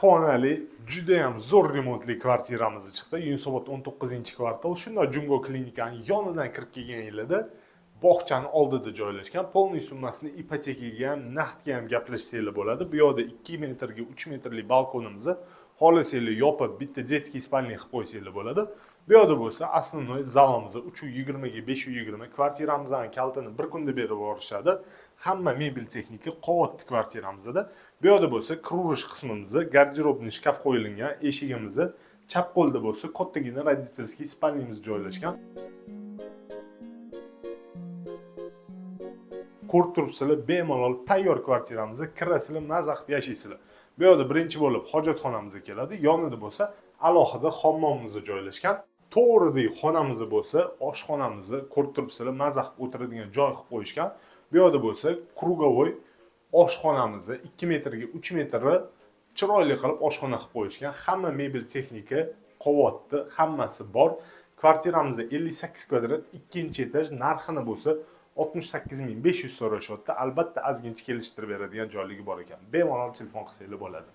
xonali, juda ham zo'r remontli kvartiramiz chiqdi. Yunusobod 19-kvartal. Shunday Jungo klinikaning yonidan kirib kelganingizda bog'chani oldida joylashgan. Polniy summasini ipotekaga ham, naqdga ham gaplashsanglar bo'ladi. Bu yerda 2 metrga 3 metrlik balkonimizni xohlasanglar yopib, bitta детский spalnik qilib qo'ysanglar bo'ladi. Bu yerda bo'lsa, asosiy zalimiz 320 ga 520. Kvartiramizning kaltini bir kunda berib yuborishadi. Hamma mebel texnika qavatli kvartiramizda. Bu yerda bo'lsa, kirurish qismimizda garderobni shkaf qo'yilgan, eshigimizni chap qo'lda bo'lsa, kattagina родительский spalnimiz joylashgan. Ko'rib turibsizlar, bemalol tayyor kvartiramizda kirasizlar, maza qilib yashaysizlar. Bu yerda birinchi bo'lib hojatxonamizga keladi. Yonida bo'lsa, alohida hammomimiz joylashgan. To'g'ridagi xonamiz bo'lsa, oshxonamizni ko'rib turibsizlar, maza qilib o'tiradigan joy qilib qo'yishgan. Bu yerda bo'lsa, krugovoy oshxonamizni 2 metrga 3 metrni chiroyli qilib oshxona qilib qo'yishgan. Hamma mebel texnika, qavatli, hammasi bor. Kvartiramizda 58 kvadrat, 2-etaj, narxini bo'lsa 68.500 so'rashyapti. Albatta ozgincha kelishtirib beradigan joyligi bor ekan. Bemalol telefon qilsanglar bo'ladi.